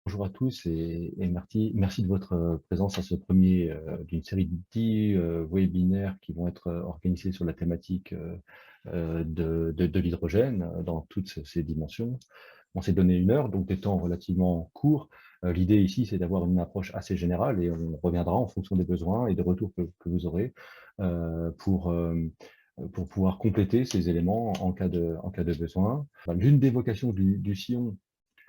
Bonjour à tous et merci de votre présence à ce premier d'une série de 10 webinaires qui vont être organisés sur la thématique de l'hydrogène dans toutes ces dimensions. On s'est donné 1 heure, donc des temps relativement courts. L'idée ici, c'est d'avoir une approche assez générale et on reviendra en fonction des besoins et des retours que vous aurez euh, pour, euh, pour pouvoir compléter ces éléments en cas de besoin. L'une des vocations du Sillon,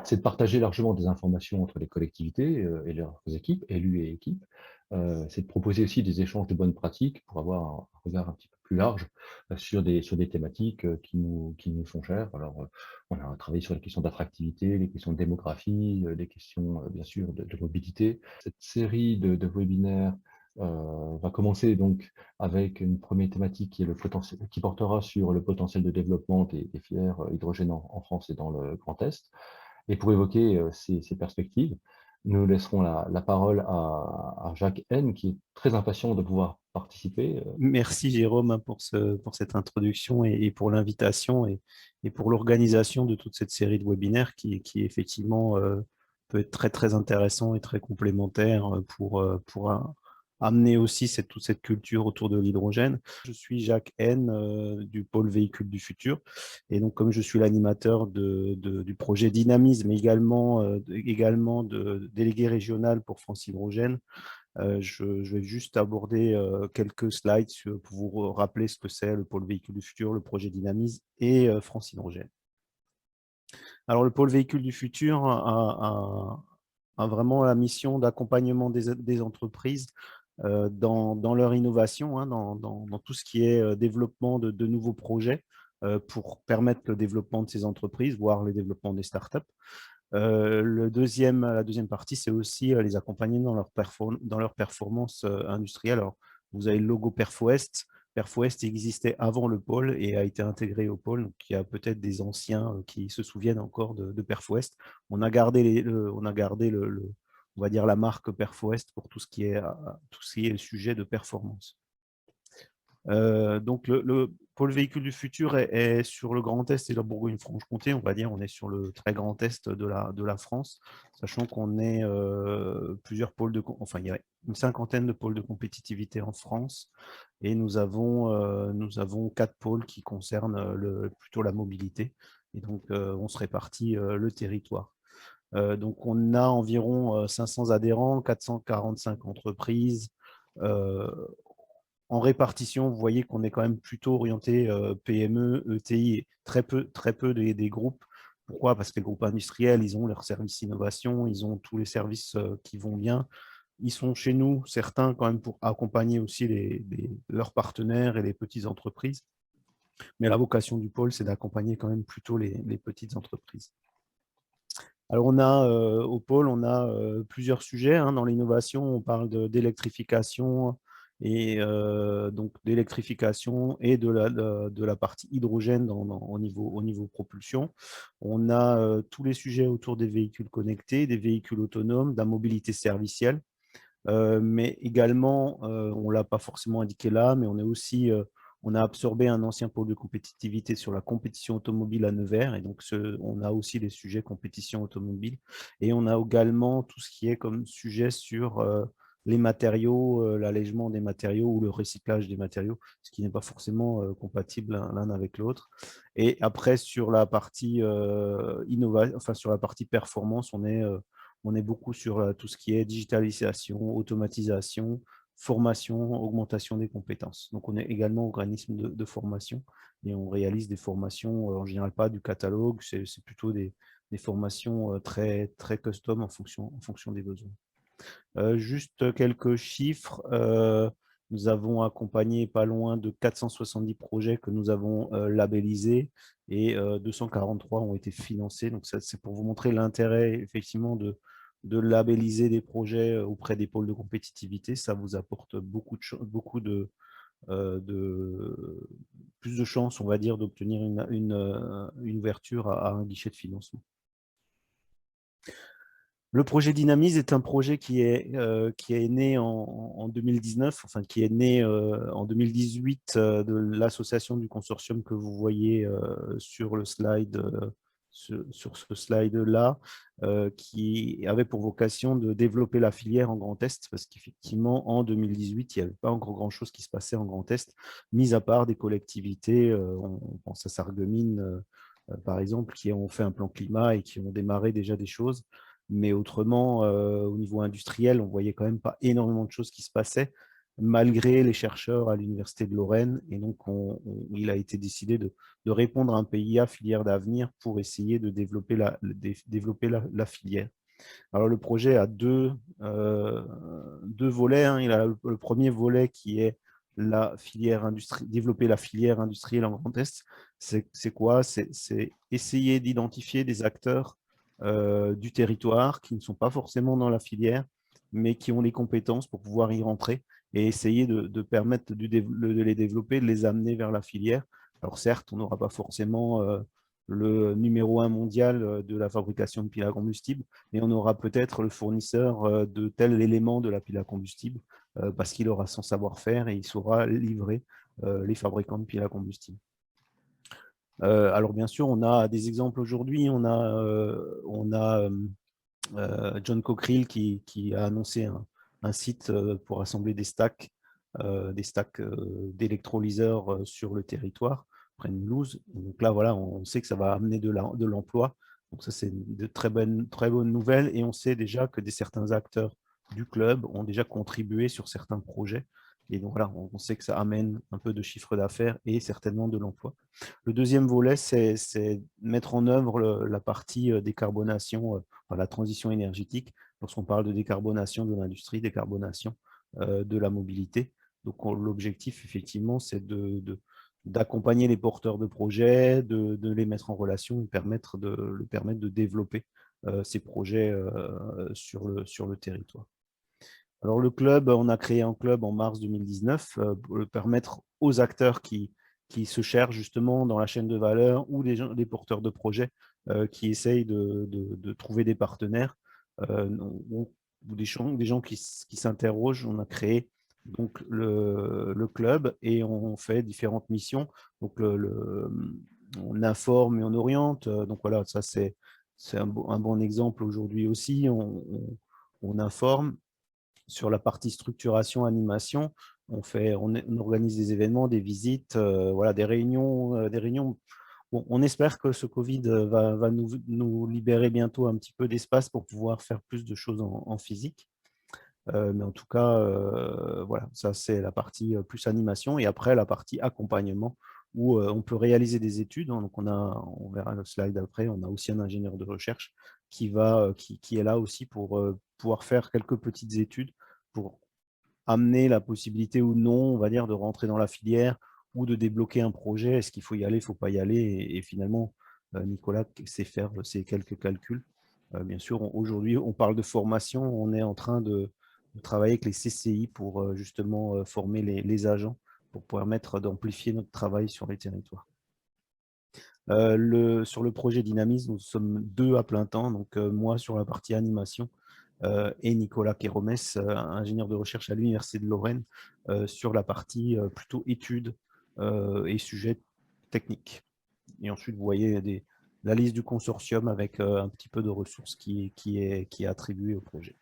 c'est de partager largement des informations entre les collectivités et leurs équipes, élus et équipes. C'est de proposer aussi des échanges de bonnes pratiques pour avoir un regard un petit peu plus large sur des thématiques qui nous sont chères. Alors, on a travaillé sur les questions d'attractivité, les questions de démographie, les questions, bien sûr, de mobilité. Cette série de webinaires va commencer donc avec une première thématique qui est le potentiel, qui portera sur le potentiel de développement des filières hydrogène en France et dans le Grand Est. Et pour évoquer ces perspectives, nous laisserons la parole à Jacques N, qui est très impatient de pouvoir participer. Merci Jérôme, hein, pour cette introduction et pour l'invitation et pour l'organisation de toute cette série de webinaires qui effectivement peut être très très intéressant et très complémentaire pour amener aussi toute cette culture autour de l'hydrogène. Je suis Jacques N du pôle véhicule du futur et donc comme je suis l'animateur du projet Dynamisme, mais également de délégué régional pour France Hydrogène. Je vais juste aborder quelques slides pour vous rappeler ce que c'est le pôle véhicule du futur, le projet Dynamisme et France Hydrogène. Alors, le pôle véhicule du futur a vraiment la mission d'accompagnement des entreprises dans leur innovation, hein, dans tout ce qui est développement de nouveaux projets pour permettre le développement de ces entreprises, voire le développement des startups. La deuxième partie, c'est aussi les accompagner dans leur performance industrielle. Alors, vous avez le logo Perfwest. Perfwest existait avant le pôle et a été intégré au pôle. Donc, il y a peut-être des anciens qui se souviennent encore de Perfwest. On a gardé, on va dire la marque Perfwest pour tout ce qui est le sujet de performance. Donc, le pôle véhicule du futur est sur le Grand Est et la Bourgogne-Franche-Comté, on va dire. On est sur le très grand Est de la France, sachant qu'on est plusieurs pôles enfin, il y a une cinquantaine de pôles de compétitivité en France et nous avons 4 pôles qui concernent plutôt la mobilité. Et donc, on se répartit le territoire. Donc, on a environ 500 adhérents, 445 entreprises. Euh, En répartition, vous voyez qu'on est quand même plutôt orienté PME, ETI, et très peu des groupes. Pourquoi? Parce que les groupes industriels, ils ont leurs services innovation, ils ont tous les services qui vont bien. Ils sont chez nous, certains quand même, pour accompagner aussi leurs partenaires et les petites entreprises. Mais la vocation du pôle, c'est d'accompagner quand même plutôt les petites entreprises. Alors, au pôle, on a plusieurs sujets, hein. Dans l'innovation, on parle d'électrification donc d'électrification et de la partie hydrogène au niveau propulsion. On a tous les sujets autour des véhicules connectés, des véhicules autonomes, de la mobilité servicielle. Mais également, on ne l'a pas forcément indiqué là, mais on a absorbé un ancien pôle de compétitivité sur la compétition automobile à Nevers, et donc on a aussi des sujets compétition automobile, et on a également tout ce qui est comme sujet sur les matériaux, l'allègement des matériaux ou le recyclage des matériaux, ce qui n'est pas forcément compatible l'un avec l'autre. Et après, sur la partie enfin sur la partie performance, on est beaucoup sur tout ce qui est digitalisation, automatisation, formation, augmentation des compétences. Donc, on est également organisme de formation et on réalise des formations, en général pas du catalogue, c'est plutôt des formations très, très custom en fonction des besoins. Juste quelques chiffres. Nous avons accompagné pas loin de 470 projets que nous avons labellisés et 243 ont été financés. Donc, c'est pour vous montrer l'intérêt, effectivement, de labelliser des projets auprès des pôles de compétitivité. Ça vous apporte plus de chances, on va dire, d'obtenir une ouverture à un guichet de financement. Le projet Dynamise est un projet qui est né en 2019, enfin qui est né en 2018 de l'association du consortium que vous voyez sur le slide sur ce slide-là, qui avait pour vocation de développer la filière en Grand Est, parce qu'effectivement, en 2018, il n'y avait pas encore grand-chose qui se passait en Grand Est, mis à part des collectivités, on pense à Sarreguemines, par exemple, qui ont fait un plan climat et qui ont démarré déjà des choses. Mais autrement, au niveau industriel, on ne voyait quand même pas énormément de choses qui se passaient, malgré les chercheurs à l'Université de Lorraine. Et donc, il a été décidé de répondre à un PIA filière d'avenir pour essayer de développer la filière. Alors, le projet a deux volets, hein. Il a le premier volet qui est développer la filière industrielle en Grand Est. C'est quoi? C'est essayer d'identifier des acteurs du territoire qui ne sont pas forcément dans la filière, mais qui ont les compétences pour pouvoir y rentrer et essayer de permettre de les développer, de les amener vers la filière. Alors certes, on n'aura pas forcément le numéro 1 mondial de la fabrication de piles à combustible, mais on aura peut-être le fournisseur de tel élément de la pile à combustible parce qu'il aura son savoir-faire et il saura livrer les fabricants de piles à combustible. Alors bien sûr, on a des exemples aujourd'hui. On a John Cockerill qui a annoncé un site pour assembler des stacks d'électrolyseurs sur le territoire, près de Mulhouse. Donc là, voilà, on sait que ça va amener de l'emploi. Donc ça, c'est de très bonnes nouvelles. Et on sait déjà que certains acteurs du club ont déjà contribué sur certains projets. Et donc voilà, on sait que ça amène un peu de chiffre d'affaires et certainement de l'emploi. Le deuxième volet, c'est mettre en œuvre la partie décarbonation, la transition énergétique. Lorsqu'on parle de décarbonation de l'industrie, décarbonation de la mobilité. Donc l'objectif, effectivement, c'est d'accompagner les porteurs de projets, de les mettre en relation et permettre de développer ces projets sur le territoire. Alors le club, on a créé un club en mars 2019 pour permettre aux acteurs qui se cherchent justement dans la chaîne de valeur ou les porteurs de projets qui essayent de trouver des partenaires ou des gens qui s'interrogent. On a créé donc le club et on fait différentes missions. Donc on informe et on oriente. Donc voilà, ça c'est un bon exemple aujourd'hui aussi. On informe. Sur la partie structuration, animation, on organise des événements, des visites, voilà, des réunions. Bon, on espère que ce Covid va nous libérer bientôt un petit peu d'espace pour pouvoir faire plus de choses en physique. Mais en tout cas, voilà, ça c'est la partie plus animation. Et après, la partie accompagnement, où on peut réaliser des études. Donc on verra le slide après, on a aussi un ingénieur de recherche qui est là aussi pour pouvoir faire quelques petites études pour amener la possibilité ou non, on va dire, de rentrer dans la filière ou de débloquer un projet. Est-ce qu'il faut y aller, il ne faut pas y aller? Et finalement, Nicolas sait faire ces quelques calculs. Bien sûr, aujourd'hui, on parle de formation. On est en train de travailler avec les CCI pour justement former les agents pour permettre d'amplifier notre travail sur les territoires. Sur le projet Dynamisme, nous sommes 2 à plein temps, donc moi sur la partie animation et Nicolas Quéromès, ingénieur de recherche à l'Université de Lorraine, sur la partie plutôt études et sujets techniques. Et ensuite, vous voyez la liste du consortium avec un petit peu de ressources qui est attribuée au projet.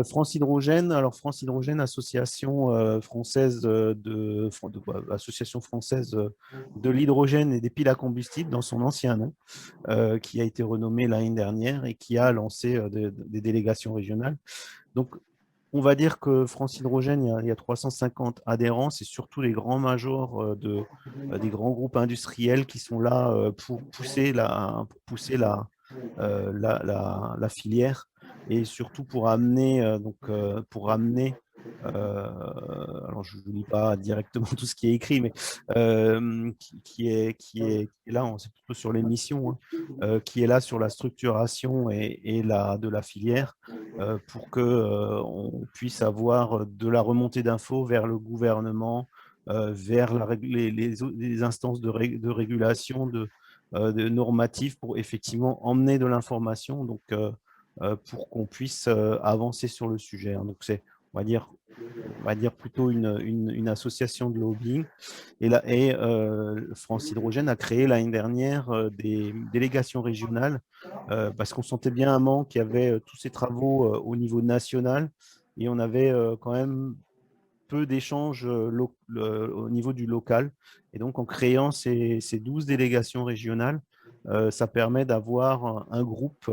France Hydrogène, alors France Hydrogène, association française association française de l'hydrogène et des piles à combustible dans son ancien nom, qui a été renommée l'année dernière et qui a lancé des délégations régionales. Donc, on va dire que France Hydrogène, il y a 350 adhérents, c'est surtout les grands majors des grands groupes industriels qui sont là pour pousser la filière et surtout pour amener, alors je ne lis pas directement tout ce qui est écrit, mais qui est là, c'est plutôt sur les missions, hein, qui est là sur la structuration de la filière pour qu'on puisse avoir de la remontée d'infos vers le gouvernement, vers les instances de régulation, de normatifs pour effectivement emmener de l'information, donc pour qu'on puisse avancer sur le sujet. Hein. Donc on va dire plutôt une association de lobbying. France Hydrogène a créé l'année dernière des délégations régionales parce qu'on sentait bien un manque. Il y avait tous ces travaux au niveau national et on avait quand même peu d'échanges au niveau du local. Et donc, en créant ces 12 délégations régionales, ça permet d'avoir un groupe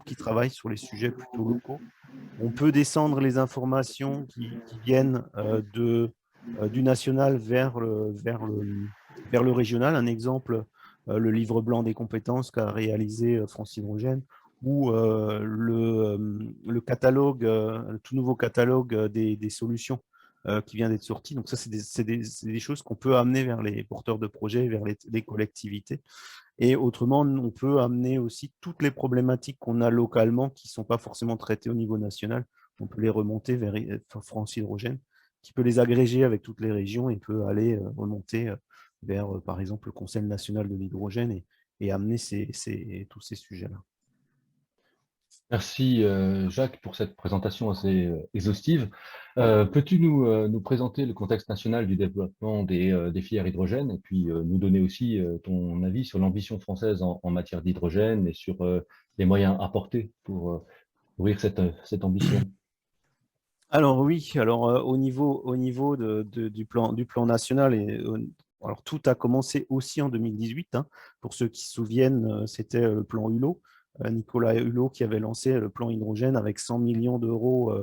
qui travaille sur les sujets plutôt locaux. On peut descendre les informations qui viennent du national vers le régional. Un exemple, le livre blanc des compétences qu'a réalisé France Hydrogène ou le catalogue, le tout nouveau catalogue des solutions qui vient d'être sorti. Donc ça, c'est des choses qu'on peut amener vers les porteurs de projets, vers les collectivités. Et autrement, on peut amener aussi toutes les problématiques qu'on a localement qui ne sont pas forcément traitées au niveau national. On peut les remonter vers France Hydrogène, qui peut les agréger avec toutes les régions et peut aller remonter vers, par exemple, le Conseil national de l'hydrogène et amener tous ces sujets-là. Merci Jacques pour cette présentation assez exhaustive. Peux-tu nous présenter le contexte national du développement des filières hydrogène et puis nous donner aussi ton avis sur l'ambition française en matière d'hydrogène et sur les moyens apportés pour nourrir cette ambition? Alors oui, alors au niveau du plan national, alors tout a commencé aussi en 2018. Hein. Pour ceux qui se souviennent, c'était le plan Hulot, Nicolas Hulot qui avait lancé le plan hydrogène avec 100 millions d'euros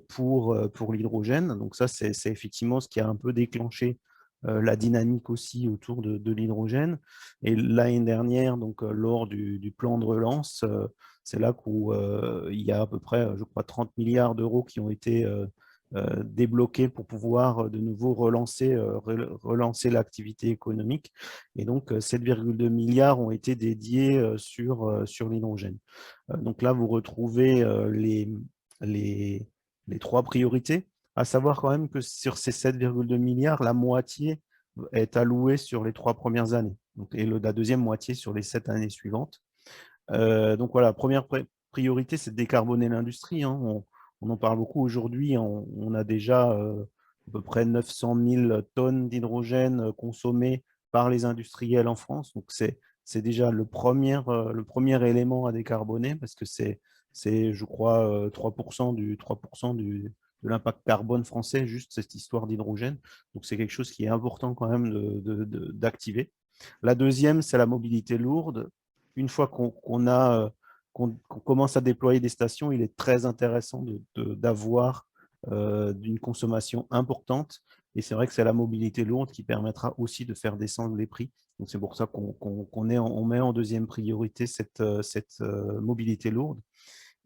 pour l'hydrogène. Donc ça, c'est effectivement ce qui a un peu déclenché la dynamique aussi autour de l'hydrogène. Et l'année dernière, donc, lors du plan de relance, c'est là où il y a à peu près, je crois, 30 milliards d'euros qui ont été débloqués pour pouvoir de nouveau relancer l'activité économique. Et donc, 7,2 milliards ont été dédiés sur l'hydrogène. Donc là, vous retrouvez les 3 priorités, à savoir quand même que sur ces 7,2 milliards, la moitié est allouée sur les 3 premières années, donc, et la deuxième moitié sur les 7 années suivantes. Donc voilà, première priorité, c'est de décarboner l'industrie. Hein. On en parle beaucoup aujourd'hui. On a déjà à peu près 900 000 tonnes d'hydrogène consommées par les industriels en France. Donc c'est déjà le premier élément à décarboner parce que c'est je crois, 3% de l'impact carbone français, juste cette histoire d'hydrogène. Donc c'est quelque chose qui est important quand même d'activer. La deuxième, c'est la mobilité lourde. Une fois qu'on commence à déployer des stations, il est très intéressant d'avoir une consommation importante. Et c'est vrai que c'est la mobilité lourde qui permettra aussi de faire descendre les prix. Donc c'est pour ça qu'on met en deuxième priorité cette mobilité lourde.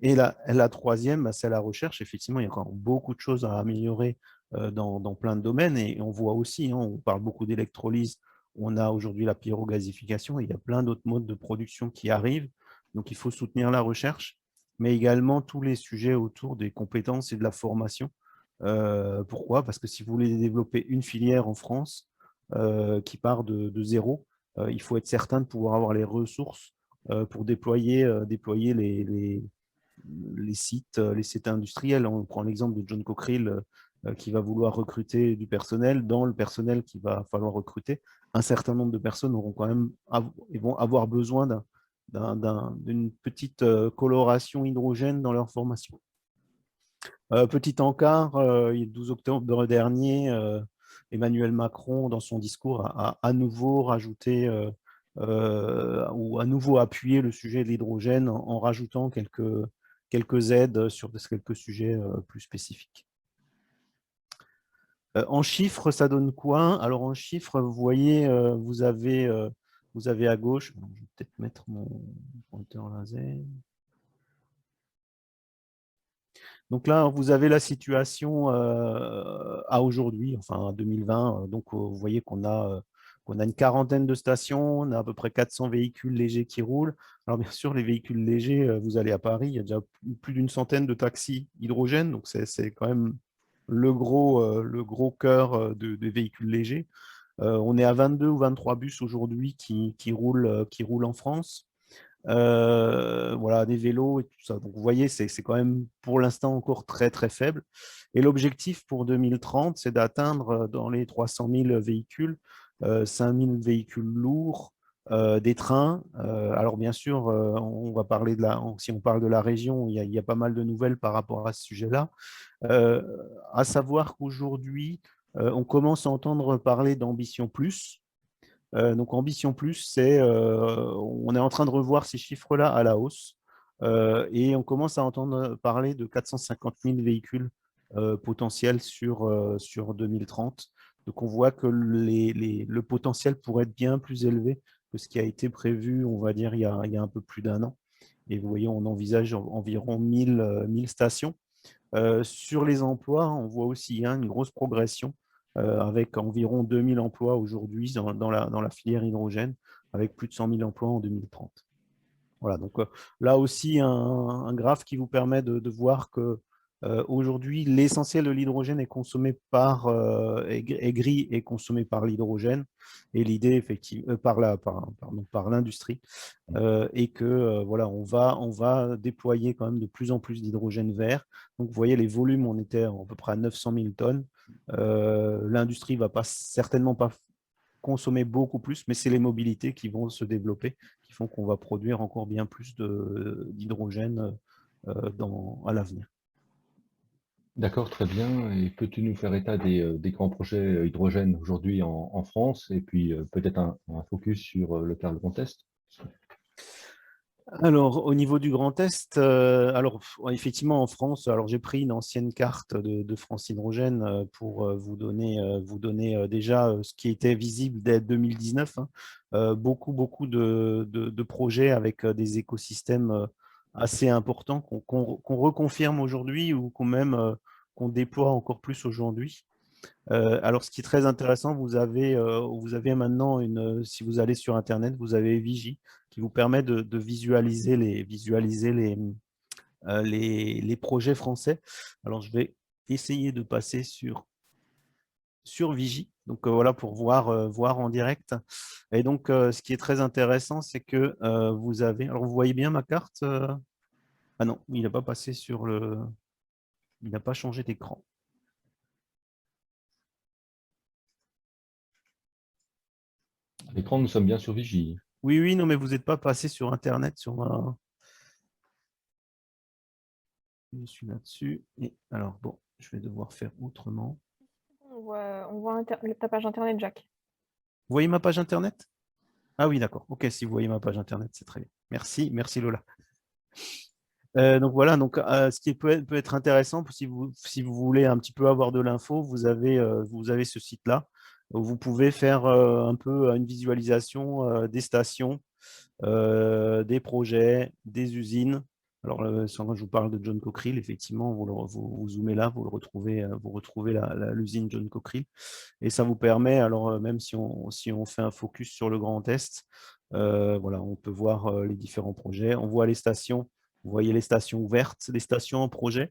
Et la troisième, bah, c'est la recherche. Effectivement, il y a encore beaucoup de choses à améliorer dans plein de domaines. Et on voit aussi, hein, on parle beaucoup d'électrolyse. On a aujourd'hui la pyrogasification. Et il y a plein d'autres modes de production qui arrivent. Donc, il faut soutenir la recherche, mais également tous les sujets autour des compétences et de la formation. Pourquoi? Parce que si vous voulez développer une filière en France qui part de zéro, il faut être certain de pouvoir avoir les ressources pour déployer les sites industriels. On prend l'exemple de John Cockerill qui va vouloir recruter du personnel. Dans le personnel qu'il va falloir recruter, un certain nombre de personnes vont avoir besoin d'une petite coloration hydrogène dans leur formation. Petit encart, le 12 octobre dernier, Emmanuel Macron, dans son discours, a à nouveau rajouté ou à nouveau appuyé le sujet de l'hydrogène en rajoutant quelques aides sur quelques sujets plus spécifiques. En chiffres, ça donne quoi? Alors en chiffres, vous voyez, vous avez à gauche, je vais peut-être mettre mon pointeur laser. Donc là, vous avez la situation à aujourd'hui, enfin 2020. Donc vous voyez qu'on a une quarantaine de stations, on a à peu près 400 véhicules légers qui roulent. Alors bien sûr, les véhicules légers, vous allez à Paris, il y a déjà plus d'une centaine de taxis hydrogène, donc c'est quand même le gros cœur des véhicules légers. On est à 22 ou 23 bus aujourd'hui qui roulent en France. voilà, des vélos et tout ça. Donc, vous voyez, c'est quand même pour l'instant encore très, très faible. Et l'objectif pour 2030, c'est d'atteindre dans les 300 000 véhicules, 5 000 véhicules lourds, des trains. Alors, bien sûr, on va parler si on parle de la région, il y a pas mal de nouvelles par rapport à ce sujet-là. Euh, à savoir qu'aujourd'hui, on commence à entendre parler d'Ambition Plus. Donc, Ambition Plus, on est en train de revoir ces chiffres-là à la hausse et on commence à entendre parler de 450 000 véhicules potentiels sur 2030. Donc, on voit que le potentiel pourrait être bien plus élevé que ce qui a été prévu, on va dire, il y a un peu plus d'un an. Et vous voyez, on envisage environ 1000 stations. Sur les emplois, on voit aussi une grosse progression avec environ 2000 emplois aujourd'hui dans la filière hydrogène, avec plus de 100 000 emplois en 2030. Voilà, donc là aussi, un graphe qui vous permet de voir que aujourd'hui, l'essentiel de l'hydrogène est consommé est gris et consommé par l'hydrogène, et l'idée, effectivement, par l'industrie, et que voilà, on va déployer quand même de plus en plus d'hydrogène vert. Donc, vous voyez, les volumes, on était à peu près à 900 000 tonnes. L'industrie ne va certainement pas consommer beaucoup plus, mais c'est les mobilités qui vont se développer, qui font qu'on va produire encore bien plus d'hydrogène à l'avenir. D'accord, très bien. Et peux-tu nous faire état des grands projets hydrogène aujourd'hui en France et puis peut-être un focus sur le quart Grand Est? Alors, au niveau du Grand Est, effectivement, en France, alors j'ai pris une ancienne carte de France Hydrogène pour vous donner déjà ce qui était visible dès 2019. Hein. Beaucoup de projets avec des écosystèmes assez importants qu'on reconfirme aujourd'hui ou qu'on déploie encore plus aujourd'hui. Alors, ce qui est très intéressant, vous avez maintenant, si vous allez sur Internet, vous avez Vigie qui vous permet de visualiser les projets français. Alors, je vais essayer de passer sur Vigie. Donc, voilà, pour voir en direct. Et donc, ce qui est très intéressant, c'est que vous avez… Alors, vous voyez bien ma carte Ah non, il n'a pas passé Il n'a pas changé d'écran. À l'écran, nous sommes bien sur Vigie. Oui, oui, non, mais vous n'êtes pas passé sur Internet, sur ma… Je suis là-dessus. Et alors, bon, je vais devoir faire autrement. On voit ta page internet, Jack. Vous voyez ma page Internet? Ah oui, d'accord. OK, si vous voyez ma page Internet, c'est très bien. Merci Lola. Donc voilà, ce qui peut être intéressant, si vous voulez un petit peu avoir de l'info, vous avez ce site-là, où vous pouvez faire un peu une visualisation des stations, des projets, des usines. Alors, quand je vous parle de John Cockerill, effectivement, vous zoomez là, vous retrouvez l'usine John Cockerill. Et ça vous permet, alors même si on fait un focus sur le Grand Est, voilà, on peut voir les différents projets. On voit les stations, vous voyez les stations ouvertes, les stations en projet.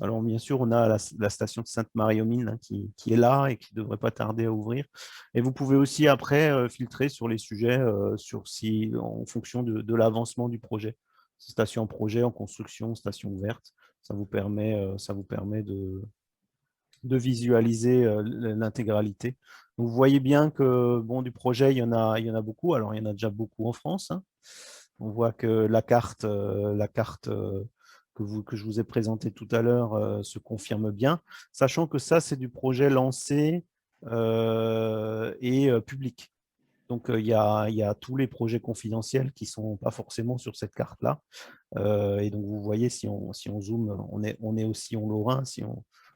Alors, bien sûr, on a la station de Sainte-Marie-aux-Mines hein, qui est là et qui ne devrait pas tarder à ouvrir. Et vous pouvez aussi, après, filtrer sur les sujets en fonction de l'avancement du projet. Station en projet, en construction, station ouverte. Ça vous permet de visualiser l'intégralité. Donc, vous voyez bien que bon, du projet, il y en a beaucoup. Alors, il y en a déjà beaucoup en France. Hein. On voit que la carte que je vous ai présentée tout à l'heure se confirme bien, sachant que ça, c'est du projet lancé et public. Donc, il y a tous les projets confidentiels qui ne sont pas forcément sur cette carte-là. Et donc, vous voyez, si on zoome, on est au Sillon Lorrain. Si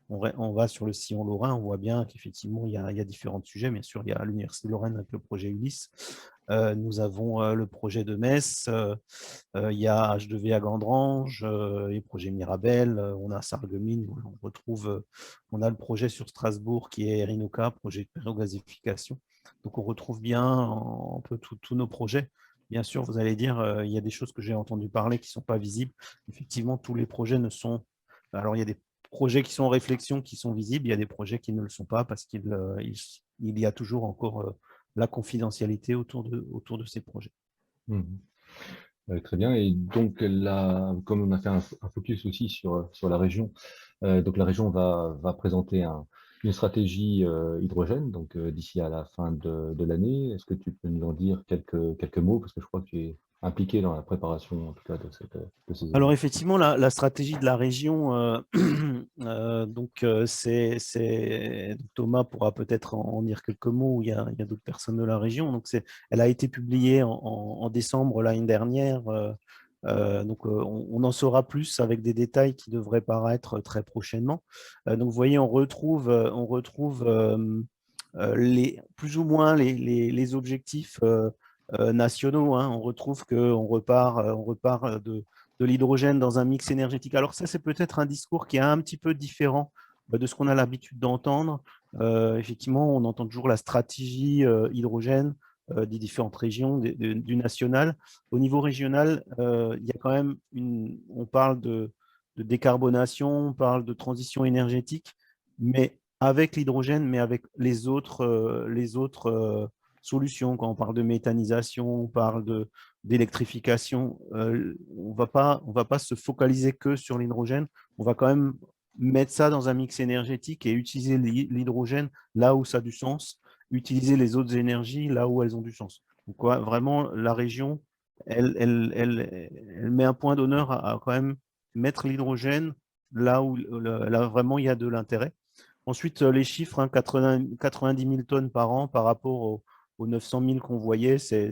on va sur le Sillon Lorrain, on voit bien qu'effectivement, il y a différents sujets. Bien sûr, il y a l'Université de Lorraine avec le projet Ulysse. Nous avons le projet de Metz. Il y a H2V à Gandrange, les projets Mirabel. On a Sarreguemines. On a le projet sur Strasbourg qui est Erinoca, projet de pérogasification. Donc, on retrouve bien un peu tous nos projets. Bien sûr, vous allez dire, il y a des choses que j'ai entendu parler qui ne sont pas visibles. Effectivement, tous les projets ne sont… Alors, il y a des projets qui sont en réflexion, qui sont visibles. Il y a des projets qui ne le sont pas parce qu'il y a toujours encore la confidentialité autour de ces projets. Mhm. Très bien. Et donc, là, comme on a fait un focus aussi sur la région, donc la région va présenter une stratégie hydrogène donc d'ici à la fin de l'année. Est-ce que tu peux nous en dire quelques mots? Parce que je crois que tu es impliqué dans la préparation, en tout cas, de ces Alors événements. effectivement, la stratégie de la région, Thomas pourra peut-être en dire quelques mots, il y a d'autres personnes de la région. Donc elle a été publiée en décembre l'année dernière. On en saura plus avec des détails qui devraient paraître très prochainement. Donc vous voyez, plus ou moins les objectifs nationaux, hein. On retrouve qu'on repart de l'hydrogène dans un mix énergétique. Alors ça, c'est peut-être un discours qui est un petit peu différent de ce qu'on a l'habitude d'entendre. Effectivement, on entend toujours la stratégie hydrogène des différentes régions, du national. Au niveau régional, il y a quand même on parle de décarbonation, on parle de transition énergétique, mais avec l'hydrogène, mais avec les autres solutions. Quand on parle de méthanisation, on parle d'électrification, on va pas se focaliser que sur l'hydrogène, on va quand même mettre ça dans un mix énergétique et utiliser l'hydrogène là où ça a du sens, utiliser les autres énergies là où elles ont du sens. Donc, vraiment, la région, elle met un point d'honneur à quand même mettre l'hydrogène là où là, vraiment il y a de l'intérêt. Ensuite, les chiffres, hein, 90 000 tonnes par an par rapport aux 900 000 qu'on voyait, c'est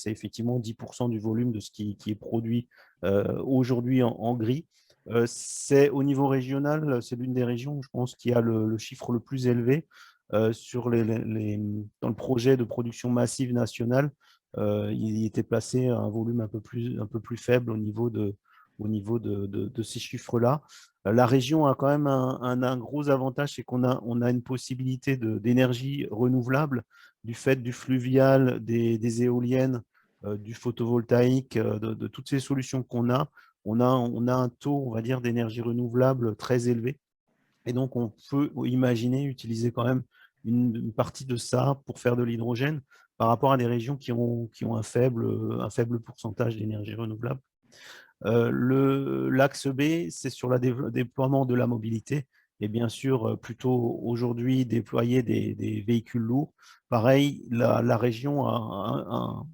effectivement 10% du volume de ce qui est produit aujourd'hui en gris. C'est au niveau régional, c'est l'une des régions, je pense, qui a le chiffre le plus élevé dans le projet de production massive nationale. Il était placé à un volume un peu plus faible au niveau de ces chiffres-là. La région a quand même un gros avantage, c'est qu'on a une possibilité d'énergie renouvelable du fait du fluvial, des éoliennes, du photovoltaïque, de toutes ces solutions qu'on a. On a un taux, on va dire, d'énergie renouvelable très élevé. Et donc, on peut imaginer utiliser quand même une partie de ça pour faire de l'hydrogène par rapport à des régions qui ont un faible pourcentage d'énergie renouvelable. L'axe B, c'est sur le déploiement de la mobilité. Et bien sûr, plutôt aujourd'hui déployer des véhicules lourds. Pareil, la région a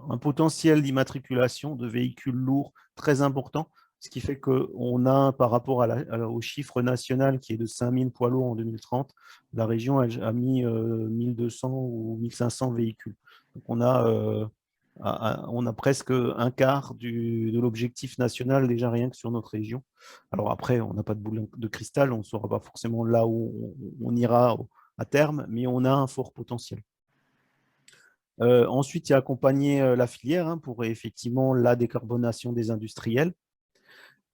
un potentiel d'immatriculation de véhicules lourds très important, ce qui fait qu'on a, par rapport au chiffre national qui est de 5000 poids lourds en 2030, la région a mis 1200 ou 1500 véhicules. Donc on a presque un quart de l'objectif national déjà rien que sur notre région. Alors après, on n'a pas de boule de cristal, on ne saura pas forcément là où on ira à terme, mais on a un fort potentiel. Ensuite, il y a accompagner la filière, hein, pour effectivement la décarbonation des industriels.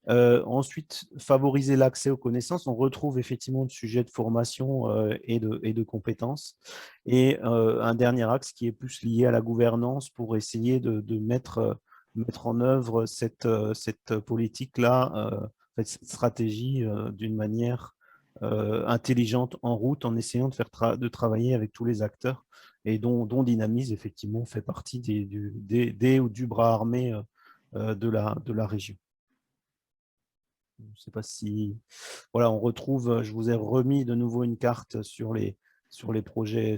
Ensuite, favoriser l'accès aux connaissances. On retrouve effectivement le sujet de formation et de compétences. Et un dernier axe qui est plus lié à la gouvernance pour essayer de mettre en œuvre cette politique-là, cette stratégie d'une manière intelligente en route, en essayant de travailler avec tous les acteurs et dont Dynamise, effectivement, fait partie des ou du bras armé de la région. Je ne sais pas si… Voilà, on retrouve, je vous ai remis de nouveau une carte sur les projets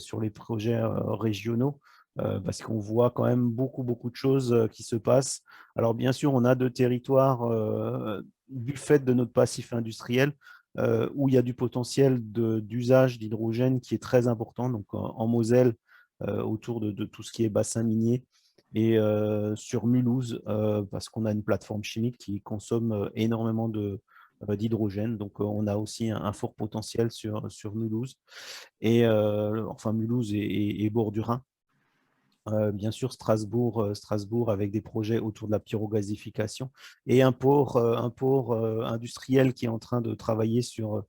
régionaux, parce qu'on voit quand même beaucoup de choses qui se passent. Alors bien sûr, on a deux territoires du fait de notre passif industriel où il y a du potentiel d'usage d'hydrogène qui est très important. Donc en Moselle, autour de tout ce qui est bassin minier, et sur Mulhouse, parce qu'on a une plateforme chimique qui consomme énormément d'hydrogène. Donc, on a aussi un fort potentiel sur Mulhouse, enfin Mulhouse et bord du Rhin. Bien sûr, Strasbourg avec des projets autour de la pyrogasification et un port industriel qui est en train de travailler sur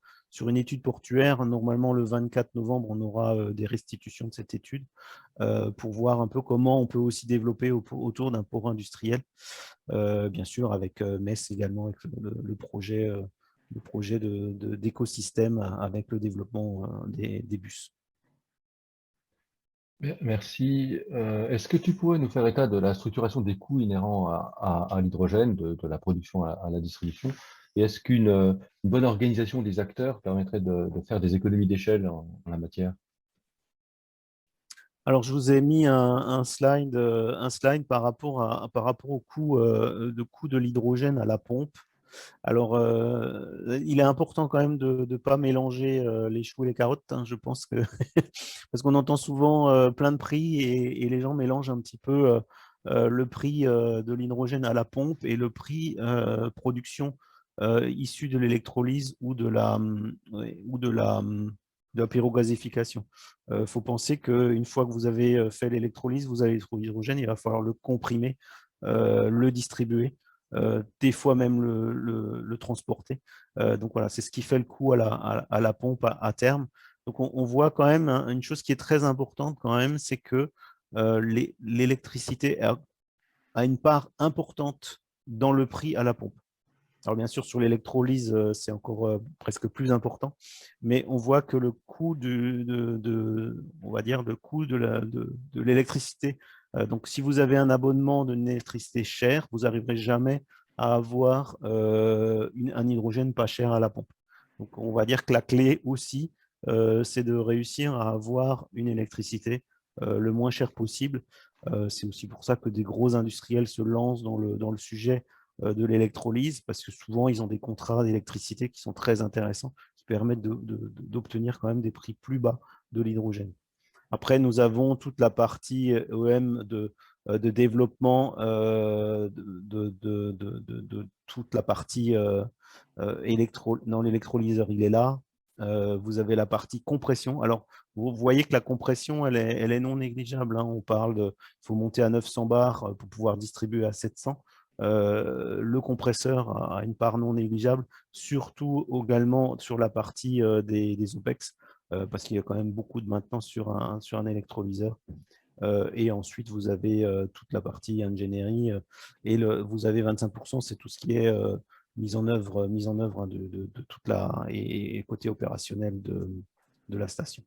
une étude portuaire. Normalement, le 24 novembre, on aura des restitutions de cette étude pour voir un peu comment on peut aussi développer autour d'un port industriel. Bien sûr, avec Metz également, avec le projet d'écosystème avec le développement des bus. Merci. Est-ce que tu pourrais nous faire état de la structuration des coûts inhérents à l'hydrogène, de la production à la distribution? Et est-ce une bonne organisation des acteurs permettrait de faire des économies d'échelle en la matière? Alors, je vous ai mis un slide par rapport au coût de l'hydrogène à la pompe. Alors, il est important quand même de ne pas mélanger les choux et les carottes, hein, je pense que parce qu'on entend souvent plein de prix et les gens mélangent un petit peu le prix de l'hydrogène à la pompe et le prix production issu de l'électrolyse ou ouais, de la pyrogasification. Il faut penser qu'une fois que vous avez fait l'électrolyse, vous avez l'hydrogène, il va falloir le comprimer, le distribuer, des fois même le transporter. Donc voilà, c'est ce qui fait le coût à la pompe à terme. Donc on voit quand même une chose qui est très importante quand même, c'est que l'électricité a une part importante dans le prix à la pompe. Alors bien sûr, sur l'électrolyse, c'est encore presque plus important, mais on voit que le coût on va dire, le coût de l'électricité. Donc, si vous avez un abonnement d'une électricité chère, vous n'arriverez jamais à avoir un hydrogène pas cher à la pompe. Donc, on va dire que la clé aussi, c'est de réussir à avoir une électricité le moins cher possible. C'est aussi pour ça que des gros industriels se lancent dans le sujet de l'électrolyse, parce que souvent, ils ont des contrats d'électricité qui sont très intéressants, qui permettent d'obtenir quand même des prix plus bas de l'hydrogène. Après, nous avons toute la partie EM de développement de toute la partie non, l'électrolyseur, il est là. Vous avez la partie compression. Alors, vous voyez que la compression, elle est non négligeable, hein. On parle il faut monter à 900 bars pour pouvoir distribuer à 700. Le compresseur a une part non négligeable, surtout également sur la partie des OPEX, parce qu'il y a quand même beaucoup de maintenance sur un électrolyseur. Et ensuite, vous avez toute la partie ingénierie et vous avez 25%, c'est tout ce qui est mise en œuvre hein, de toute et côté opérationnel de la station.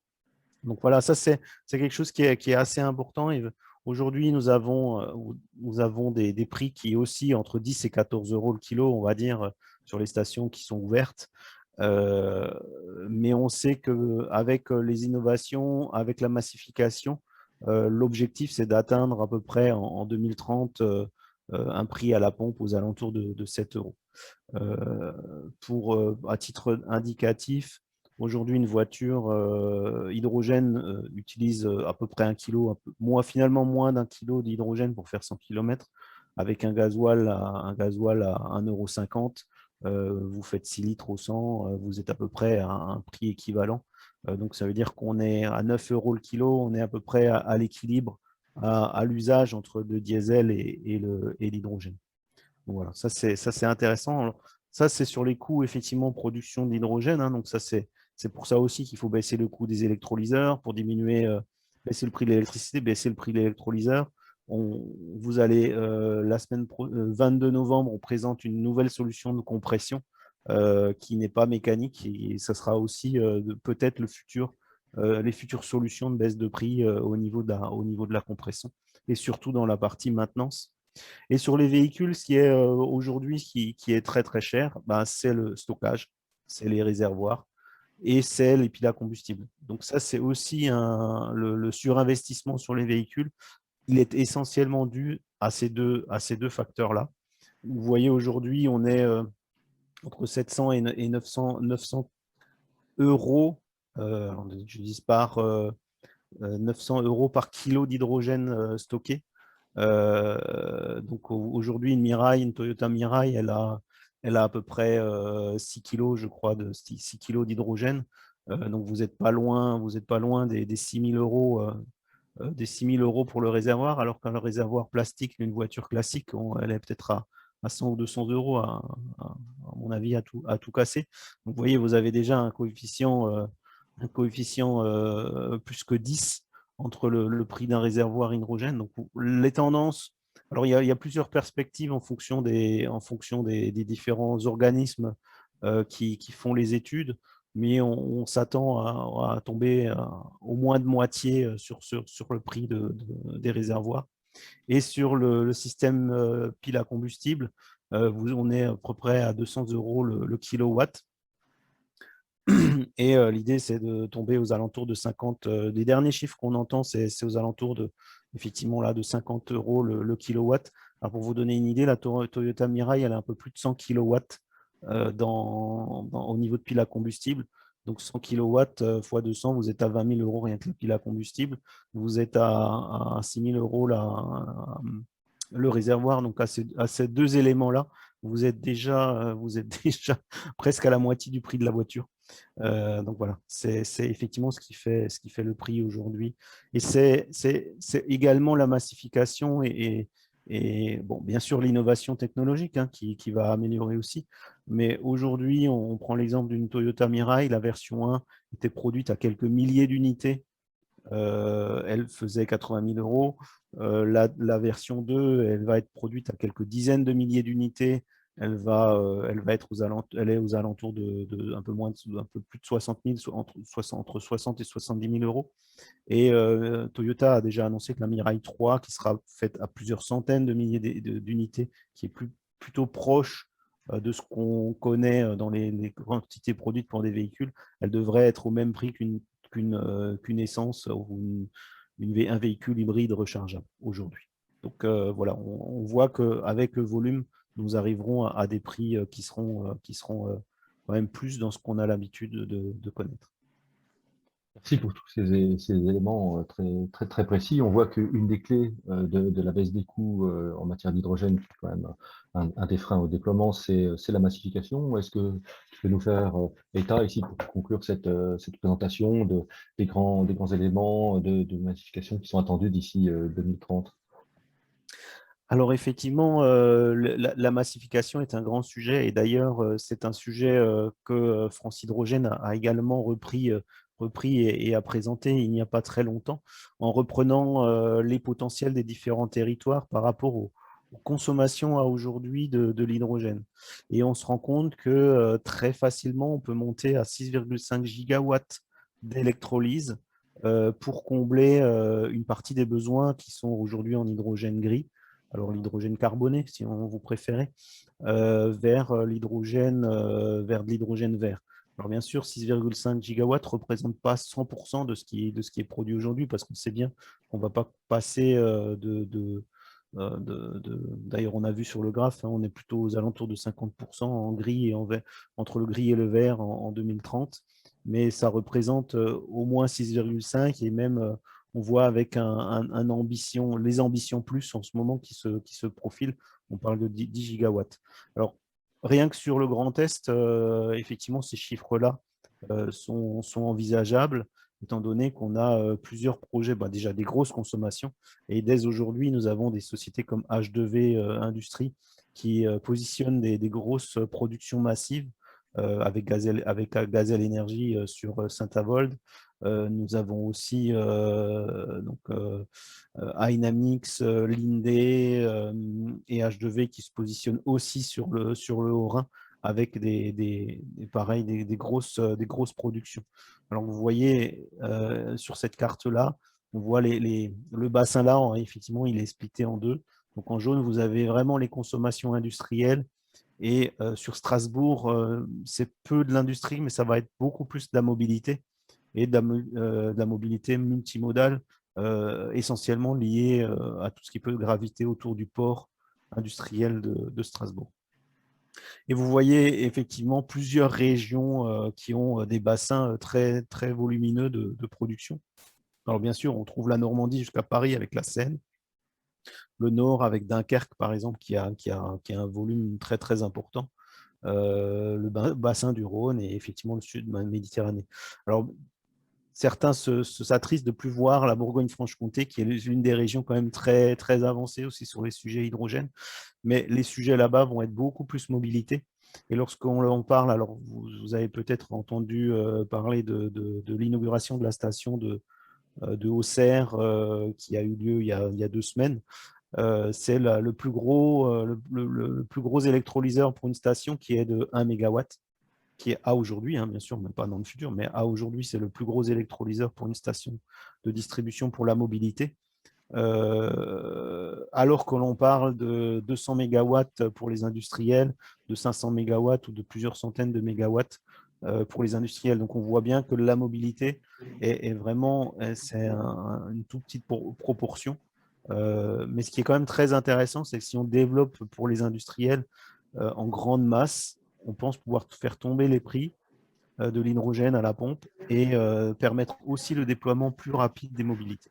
Donc voilà, ça c'est quelque chose qui est assez important. Et aujourd'hui, nous avons des prix qui oscillent entre 10 et 14 euros le kilo, on va dire, sur les stations qui sont ouvertes. Mais on sait qu'avec les innovations, avec la massification, l'objectif, c'est d'atteindre à peu près en 2030 un prix à la pompe aux alentours de 7 euros. À titre indicatif, aujourd'hui, une voiture hydrogène utilise à peu près 1 kg, finalement moins d'1 kg d'hydrogène pour faire 100 km. Avec un gasoil à 1,50 €, vous faites 6 litres au 100, vous êtes à peu près à un prix équivalent. Donc, ça veut dire qu'on est à 9 euros le kilo, on est à peu près à l'équilibre, à l'usage entre le diesel et l'hydrogène. Voilà, ça c'est intéressant. Alors, ça, c'est sur les coûts, effectivement, production d'hydrogène, hein. Donc, ça, c'est pour ça aussi qu'il faut baisser le coût des électrolyseurs pour diminuer, baisser le prix de l'électricité, baisser le prix de l'électrolyseur. Vous allez, la semaine 22 novembre, on présente une nouvelle solution de compression qui n'est pas mécanique et ça sera aussi peut-être les futures solutions de baisse de prix au niveau de la compression et surtout dans la partie maintenance. Et sur les véhicules, ce qui est aujourd'hui qui est très très cher, bah, c'est le stockage, c'est les réservoirs et c'est les piles à combustible. Donc ça, c'est aussi le surinvestissement sur les véhicules. Il est essentiellement dû à ces deux facteurs-là. Vous voyez, aujourd'hui, on est entre 700 et 900 euros, je dis par 900 euros par kilo d'hydrogène stocké. Donc aujourd'hui, une Toyota Mirai, elle a à peu près 6 kilos, je crois, 6 kilos d'hydrogène. Donc vous n'êtes pas loin, des 6 000 euros, des 6 000 euros pour le réservoir, alors qu'un réservoir plastique d'une voiture classique, elle est peut-être à 100 ou 200 euros, à mon avis, à tout casser. Donc vous voyez, vous avez déjà un coefficient plus que 10 entre le prix d'un réservoir hydrogène. Donc, les tendances, alors il y a plusieurs perspectives en fonction des différents organismes qui font les études. mais on s'attend à tomber au moins de moitié sur le prix des réservoirs. Et sur le système pile à combustible, on est à peu près à 200 € le kilowatt. Et l'idée, c'est de tomber aux alentours de 50. Les derniers chiffres qu'on entend, c'est aux alentours effectivement, là, de 50 € le kilowatt. Alors, pour vous donner une idée, la Toyota Mirai, elle a un peu plus de 100 kilowatts au niveau de pile à combustible. Donc, 100 kilowatts fois 200, vous êtes à 20 000 € rien que la pile à combustible. Vous êtes à 6 000 € le réservoir. Donc, à ces deux éléments-là, vous êtes déjà presque à la moitié du prix de la voiture. Donc voilà, c'est effectivement ce qui fait le prix aujourd'hui. Et c'est également la massification et bon, bien sûr l'innovation technologique qui va améliorer aussi. Mais aujourd'hui, on prend l'exemple d'une Toyota Mirai, la version 1 était produite à quelques milliers d'unités. Elle faisait 80 000 €. La version 2, elle va être produite à quelques dizaines de milliers d'unités. Elle est aux alentours de un peu plus de 60 000, entre 60 et 70 000 €. Et Toyota a déjà annoncé que la Mirai 3, qui sera faite à plusieurs centaines de milliers d'unités, qui est plutôt proche de ce qu'on connaît dans les quantités produites pour des véhicules, elle devrait être au même prix qu'une essence ou un véhicule hybride rechargeable aujourd'hui. Donc voilà, on voit qu'avec le volume, nous arriverons à des prix qui seront quand même plus dans ce qu'on a l'habitude de connaître. Merci pour tous ces éléments très précis. On voit qu'une des clés de la baisse des coûts en matière d'hydrogène, qui est quand même un des freins au déploiement, c'est la massification. Est-ce que tu peux nous faire état ici pour conclure cette présentation des grands éléments de massification qui sont attendus d'ici 2030? Alors effectivement, la massification est un grand sujet et d'ailleurs, c'est un sujet que France Hydrogène a également repris et a présenté il n'y a pas très longtemps, en reprenant les potentiels des différents territoires par rapport aux consommations à aujourd'hui de l'hydrogène. Et on se rend compte que très facilement, on peut monter à 6,5 gigawatts d'électrolyse pour combler une partie des besoins qui sont aujourd'hui en hydrogène gris, alors l'hydrogène carboné, si vous préférez, vers de l'hydrogène vert. Alors bien sûr, 6,5 gigawatts ne représente pas 100% de ce qui est produit aujourd'hui, parce qu'on sait bien qu'on ne va pas passer d'ailleurs, on a vu sur le graphe, on est plutôt aux alentours de 50% en gris et en vert, entre le gris et le vert en 2030, mais ça représente au moins 6,5 et même on voit avec les ambitions plus en ce moment qui se profilent, on parle de 10 gigawatts. Alors, rien que sur le Grand Est, effectivement, ces chiffres-là sont envisageables, étant donné qu'on a plusieurs projets, déjà des grosses consommations, et dès aujourd'hui, nous avons des sociétés comme H2V Industrie qui positionnent des grosses productions massives avec Gazelle Énergie sur Saint-Avold. Nous avons aussi Dynamics, Linde et H2V qui se positionnent aussi sur le Haut-Rhin avec des grosses productions. Alors vous voyez sur cette carte-là, on voit le bassin là, effectivement, il est splitté en deux. Donc en jaune, vous avez vraiment les consommations industrielles. Et sur Strasbourg, c'est peu de l'industrie, mais ça va être beaucoup plus de la mobilité et de la mobilité multimodale, essentiellement liée à tout ce qui peut graviter autour du port industriel de Strasbourg. Et vous voyez effectivement plusieurs régions qui ont des bassins très, très volumineux de production. Alors bien sûr, on trouve la Normandie jusqu'à Paris avec la Seine, le Nord avec Dunkerque par exemple qui a un volume très très important, le bassin du Rhône et effectivement le sud de la Méditerranée. Alors certains s'attristent de ne plus voir la Bourgogne-Franche-Comté, qui est l'une des régions quand même très, très avancées aussi sur les sujets hydrogène. Mais les sujets là-bas vont être beaucoup plus mobilité. Et lorsqu'on en parle, alors vous avez peut-être entendu parler de l'inauguration de la station de Auxerre qui a eu lieu il y a 2 semaines. C'est le plus gros électrolyseur pour une station qui est de 1 mégawatt. qui est à aujourd'hui, bien sûr, même pas dans le futur, mais à aujourd'hui, c'est le plus gros électrolyseur pour une station de distribution pour la mobilité. Alors que l'on parle de 200 mégawatts pour les industriels, de 500 mégawatts ou de plusieurs centaines de mégawatts pour les industriels. Donc, on voit bien que la mobilité est vraiment, c'est une toute petite proportion. Mais ce qui est quand même très intéressant, c'est que si on développe pour les industriels en grande masse, on pense pouvoir faire tomber les prix de l'hydrogène à la pompe et permettre aussi le déploiement plus rapide des mobilités.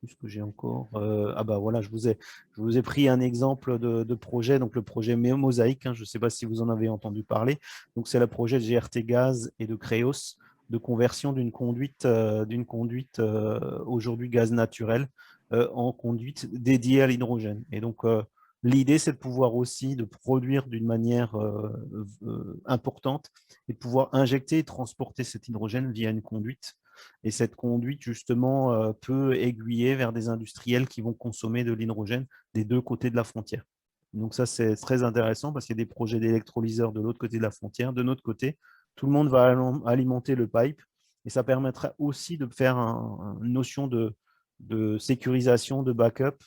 Ce que j'ai encore. Ah bah voilà, je vous ai pris un exemple de projet, donc le projet Mosaïque, je ne sais pas si vous en avez entendu parler. Donc c'est le projet de GRT Gaz et de Creos de conversion d'une conduite aujourd'hui gaz naturel en conduite dédiée à l'hydrogène. Et donc l'idée, c'est de pouvoir aussi de produire d'une manière importante et de pouvoir injecter et transporter cet hydrogène via une conduite. Et cette conduite, justement, peut aiguiller vers des industriels qui vont consommer de l'hydrogène des deux côtés de la frontière. Donc ça, c'est très intéressant parce qu'il y a des projets d'électrolyseurs de l'autre côté de la frontière. De notre côté, tout le monde va alimenter le pipe et ça permettra aussi de faire une notion de sécurisation, de backup.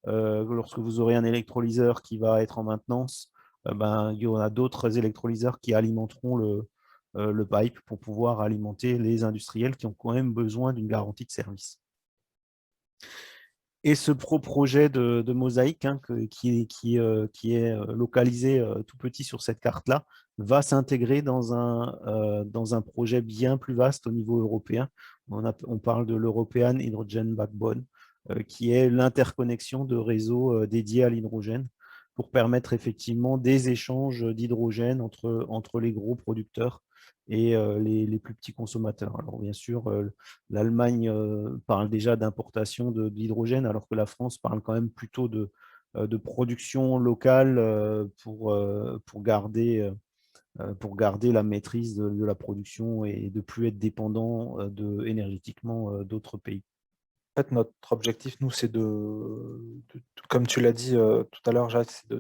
Lorsque vous aurez un électrolyseur qui va être en maintenance, il y aura d'autres électrolyseurs qui alimenteront le pipe pour pouvoir alimenter les industriels qui ont quand même besoin d'une garantie de service. Et ce projet de Mosaïque, qui est localisé tout petit sur cette carte-là, va s'intégrer dans un projet bien plus vaste au niveau européen. On parle de l'European Hydrogen Backbone, qui est l'interconnexion de réseaux dédiés à l'hydrogène pour permettre effectivement des échanges d'hydrogène entre les gros producteurs et les plus petits consommateurs. Alors bien sûr, l'Allemagne parle déjà d'importation d'hydrogène, alors que la France parle quand même plutôt de production locale pour garder la maîtrise de la production et de ne plus être dépendant énergétiquement d'autres pays. En fait, notre objectif, nous, c'est comme tu l'as dit tout à l'heure, Jacques, c'est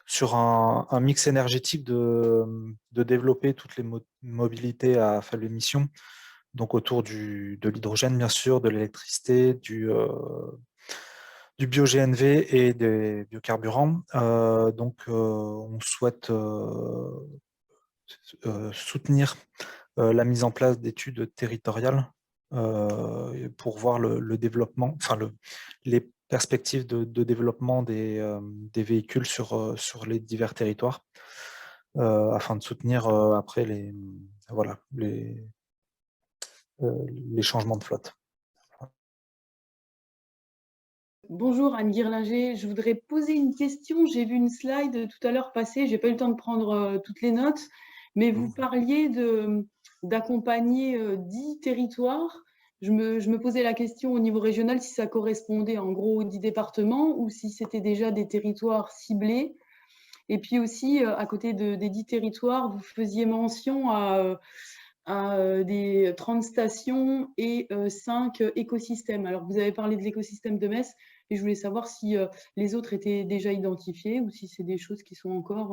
sur un mix énergétique de développer toutes les mobilités à faible émission, donc autour de l'hydrogène, bien sûr, de l'électricité, du bio-GNV et des biocarburants. Donc, on souhaite soutenir la mise en place d'études territoriales pour voir le développement, enfin les perspectives de développement des véhicules sur les divers territoires, afin de soutenir après les changements de flotte. Bonjour Anne Guirlinger, je voudrais poser une question. J'ai vu une slide tout à l'heure passer, je n'ai pas eu le temps de prendre toutes les notes, mais vous parliez d'accompagner 10 territoires. Je me posais la question au niveau régional si ça correspondait en gros aux 10 départements ou si c'était déjà des territoires ciblés. Et puis aussi, à côté des 10 territoires, vous faisiez mention à des 30 stations et 5 écosystèmes. Alors, vous avez parlé de l'écosystème de Metz, et je voulais savoir si les autres étaient déjà identifiés ou si c'est des choses qui sont encore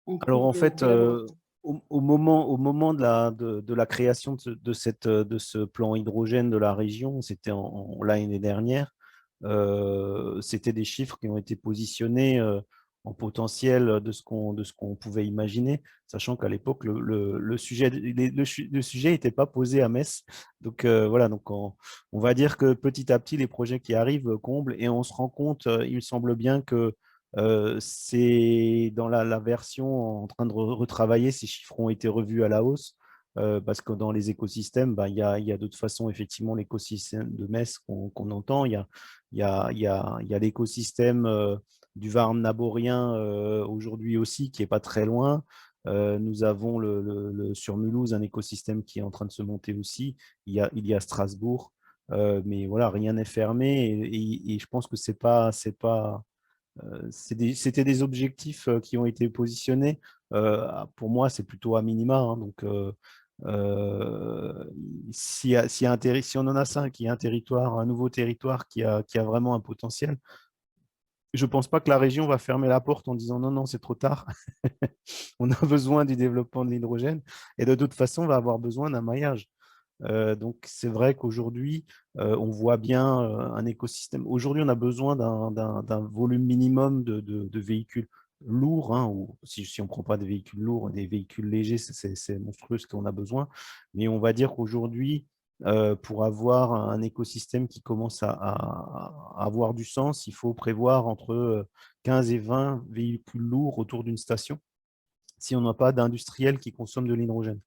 en cours. Alors, en fait, au moment de la création de ce plan hydrogène de la région, c'était l'année dernière, c'était des chiffres qui ont été positionnés en potentiel de ce qu'on pouvait imaginer, sachant qu'à l'époque, le sujet n'était pas posé à Metz. Donc, voilà, donc on va dire que petit à petit, les projets qui arrivent comblent et on se rend compte, il semble bien que c'est dans la version en train de retravailler, ces chiffres ont été revus à la hausse, parce que dans les écosystèmes, il y a de toute façon effectivement l'écosystème de Metz qu'on entend, il y a l'écosystème du Varne-Naborien aujourd'hui aussi, qui n'est pas très loin. Nous avons sur Mulhouse un écosystème qui est en train de se monter aussi. Il y a Strasbourg, mais voilà, rien n'est fermé et je pense que c'était des objectifs qui ont été positionnés. Pour moi, c'est plutôt à minima. Donc, si on en a 5, il y a un nouveau territoire qui a vraiment un potentiel, je ne pense pas que la région va fermer la porte en disant non, non, c'est trop tard. On a besoin du développement de l'hydrogène et de toute façon, on va avoir besoin d'un maillage. Donc, c'est vrai qu'aujourd'hui, on voit bien un écosystème. Aujourd'hui, on a besoin d'un volume minimum de véhicules lourds, hein, ou si on ne prend pas des véhicules lourds, des véhicules légers, c'est monstrueux ce qu'on a besoin. Mais on va dire qu'aujourd'hui, pour avoir un écosystème qui commence à avoir du sens, il faut prévoir entre 15 et 20 véhicules lourds autour d'une station si on n'a pas d'industriels qui consomment de l'hydrogène.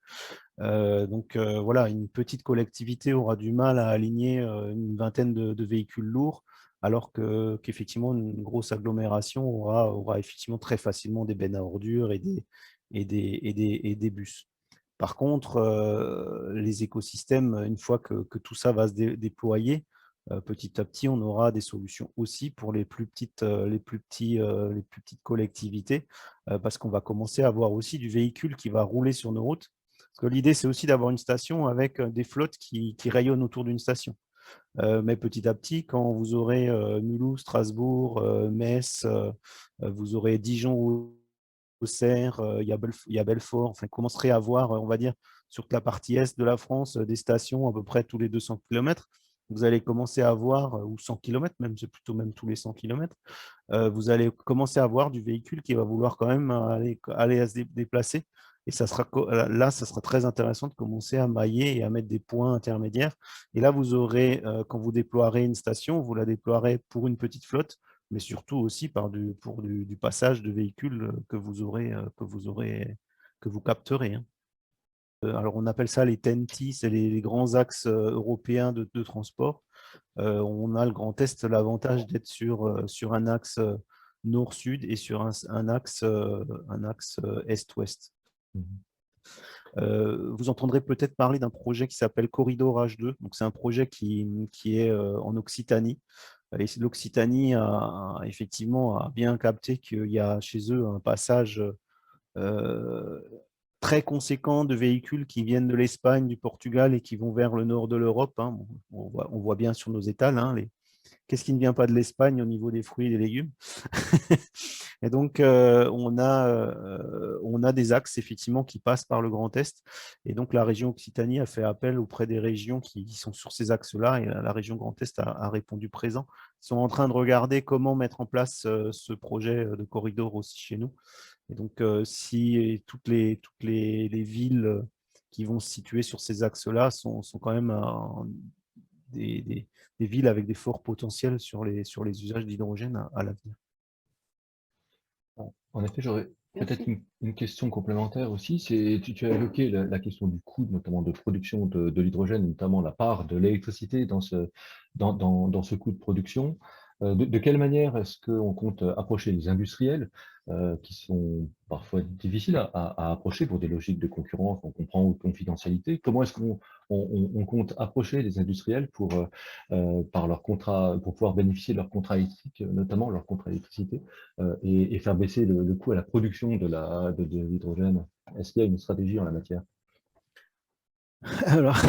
Donc voilà, une petite collectivité aura du mal à aligner une vingtaine de véhicules lourds, alors qu'effectivement, une grosse agglomération aura effectivement très facilement des bennes à ordures et des bus. Par contre, les écosystèmes, une fois que tout ça va se déployer, petit à petit, on aura des solutions aussi pour les plus petites collectivités, parce qu'on va commencer à avoir aussi du véhicule qui va rouler sur nos routes. Parce que l'idée, c'est aussi d'avoir une station avec des flottes qui rayonnent autour d'une station. Mais petit à petit, quand vous aurez Mulhouse, Strasbourg, Metz, vous aurez Dijon, Auxerre, il y a Belfort, enfin, commencerait à avoir, on va dire, sur toute la partie est de la France, des stations à peu près tous les 200 km. Vous allez commencer à avoir, ou 100 km même, c'est plutôt même tous les 100 km, vous allez commencer à avoir du véhicule qui va vouloir quand même aller à se déplacer. Et ça sera très intéressant de commencer à mailler et à mettre des points intermédiaires. Et là, vous aurez, quand vous déploierez une station, vous la déploierez pour une petite flotte, mais surtout aussi pour du passage de véhicules que vous capterez, hein. Alors, on appelle ça les TEN-T, c'est les grands axes européens de transport. On a le Grand Est l'avantage d'être sur un axe nord-sud et sur un axe est-ouest. Vous entendrez peut-être parler d'un projet qui s'appelle Corridor H2. C'est un projet qui est en Occitanie. Et l'Occitanie effectivement a bien capté qu'il y a chez eux un passage très conséquent de véhicules qui viennent de l'Espagne, du Portugal et qui vont vers le nord de l'Europe, hein. On voit bien sur nos étals, hein, qu'est-ce qui ne vient pas de l'Espagne au niveau des fruits et des légumes. Et donc, on a des axes effectivement qui passent par le Grand Est. Et donc, la région Occitanie a fait appel auprès des régions qui sont sur ces axes-là. Et la région Grand Est a répondu présent. Ils sont en train de regarder comment mettre en place ce projet de corridor aussi chez nous. Et donc, si toutes les villes qui vont se situer sur ces axes-là sont quand même des villes avec des forts potentiels sur les usages d'hydrogène à l'avenir. En effet, j'aurais peut-être Merci. une question complémentaire aussi. Tu as évoqué la question du coût, notamment de production de l'hydrogène, notamment la part de l'électricité dans ce coût de production. De quelle manière est-ce qu'on compte approcher les industriels qui sont parfois difficiles à approcher pour des logiques de concurrence, on comprend, ou de confidentialité? Comment est-ce qu'on compte approcher les industriels par leur contrat, pour pouvoir bénéficier de leur contrat électrique, notamment leur contrat d'électricité, et faire baisser le coût à la production de l'hydrogène? Est-ce qu'il y a une stratégie en la matière? Alors,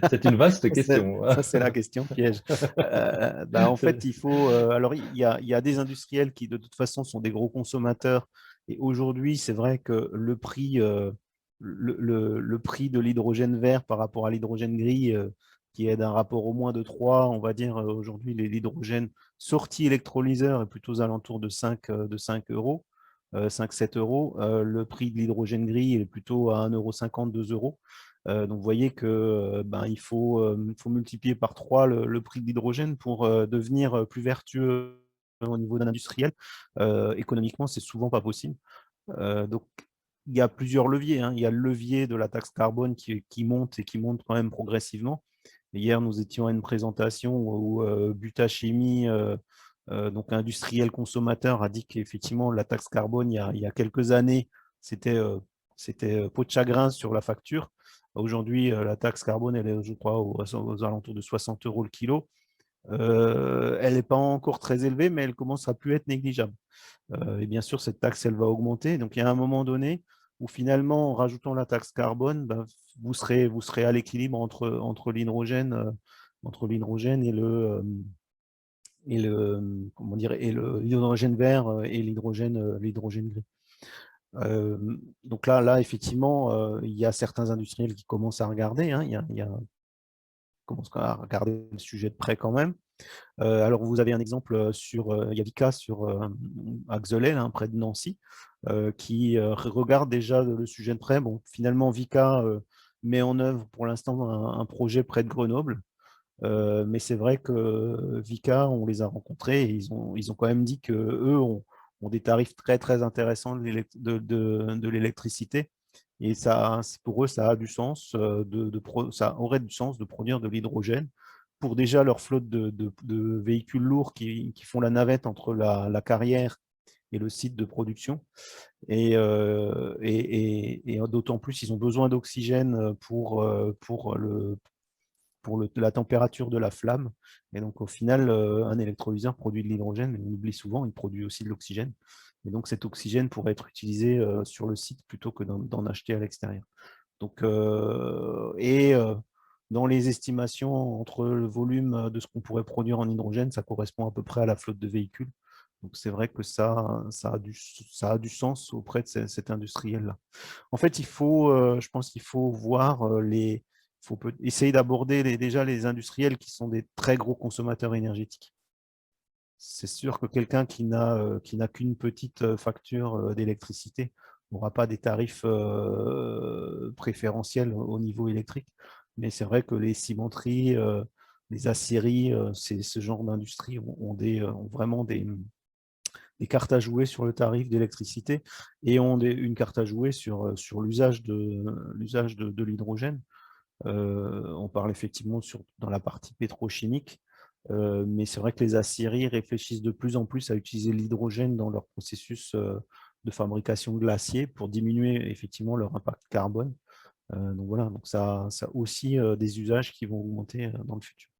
C'est une vaste question. ça, c'est la question piège. En fait, il faut. Alors, il y a des industriels qui, de toute façon, sont des gros consommateurs. Et aujourd'hui, c'est vrai que le prix de l'hydrogène vert par rapport à l'hydrogène gris, qui est d'un rapport au moins de 3, on va dire, aujourd'hui, l'hydrogène sorti électrolyseur est plutôt aux alentours de 5 euros, 5-7 euros. Le prix de l'hydrogène gris est plutôt à 1,50 €, 2 euros. Donc, vous voyez que il faut multiplier par 3 le prix de l'hydrogène pour devenir plus vertueux au niveau d'un industriel. Économiquement, c'est souvent pas possible. Donc, il y a plusieurs leviers, hein. Il y a le levier de la taxe carbone qui monte et qui monte quand même progressivement. Hier, nous étions à une présentation où Butachimie, donc industriel consommateur, a dit qu'effectivement, la taxe carbone, il y a quelques années, c'était peau de chagrin sur la facture. Aujourd'hui, la taxe carbone, elle est, je crois, aux alentours de 60 € le kilo. Elle n'est pas encore très élevée, mais elle commence à plus être négligeable. Et bien sûr, cette taxe, elle va augmenter. Donc, il y a un moment donné où finalement, en rajoutant la taxe carbone, vous serez à l'équilibre entre l'hydrogène et comment dire, et l'hydrogène vert et l'hydrogène gris. Donc là, effectivement, il y a certains industriels qui commencent à regarder, hein, commencent à regarder le sujet de près quand même. Alors, vous avez un exemple il y a Vika à Xelel, hein, près de Nancy, qui regarde déjà le sujet de près. Bon, finalement, Vika met en œuvre pour l'instant un projet près de Grenoble. Mais c'est vrai que Vika, on les a rencontrés et ils ont quand même dit qu'eux ont des tarifs très, très intéressants de l'électricité. Et pour eux, ça a du sens, ça aurait du sens de produire de l'hydrogène pour déjà leur flotte de véhicules lourds qui font la navette entre la carrière et le site de production. Et d'autant plus, ils ont besoin d'oxygène pour la température de la flamme. Et donc, au final, un électrolyseur produit de l'hydrogène, mais on oublie souvent, il produit aussi de l'oxygène. Et donc, cet oxygène pourrait être utilisé sur le site plutôt que d'en acheter à l'extérieur. Donc, dans les estimations entre le volume de ce qu'on pourrait produire en hydrogène, ça correspond à peu près à la flotte de véhicules. Donc, c'est vrai que ça a du sens auprès de cet industriel-là. En fait, je pense qu'il faut voir essayer d'aborder déjà les industriels qui sont des très gros consommateurs énergétiques. C'est sûr que quelqu'un qui n'a qu'une petite facture d'électricité n'aura pas des tarifs préférentiels au niveau électrique. Mais c'est vrai que les cimenteries, les aciéries, ce genre d'industrie ont vraiment des cartes à jouer sur le tarif d'électricité et ont une carte à jouer sur l'usage de l'hydrogène. On parle effectivement dans la partie pétrochimique, mais c'est vrai que les aciéries réfléchissent de plus en plus à utiliser l'hydrogène dans leur processus de fabrication de l'acier pour diminuer effectivement leur impact carbone. Donc voilà, donc ça a aussi des usages qui vont augmenter dans le futur.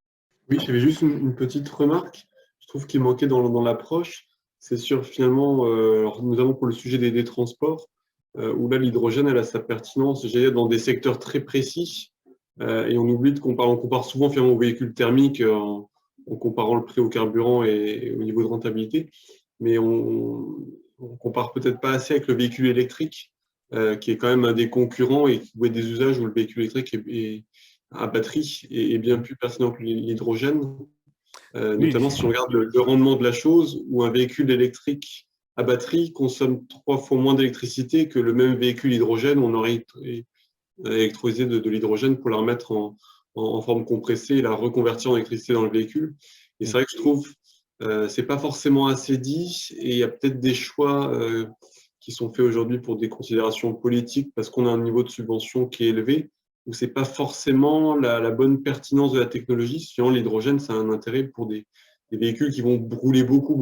Oui, j'avais juste une petite remarque. Je trouve qu'il manquait dans l'approche. C'est sûr, finalement, alors, notamment pour le sujet des transports, où là, l'hydrogène, elle a sa pertinence, j'allais dire, dans des secteurs très précis. Et on oublie on compare souvent finalement aux véhicules thermiques en comparant le prix au carburant et au niveau de rentabilité. Mais on compare peut-être pas assez avec le véhicule électrique, qui est quand même un des concurrents et qui voit des usages où le véhicule électrique à batterie est bien plus pertinent que l'hydrogène, notamment si on regarde le rendement de la chose, où un véhicule électrique à batterie consomme 3 fois moins d'électricité que le même véhicule hydrogène où on aurait électrolysé de l'hydrogène pour la remettre en forme compressée et la reconvertir en électricité dans le véhicule. Et c'est vrai que je trouve c'est pas forcément assez dit et il y a peut-être des choix qui sont faits aujourd'hui pour des considérations politiques parce qu'on a un niveau de subvention qui est élevé, où c'est pas forcément la bonne pertinence de la technologie. Sinon, l'hydrogène, ça a un intérêt pour des véhicules qui vont brûler beaucoup,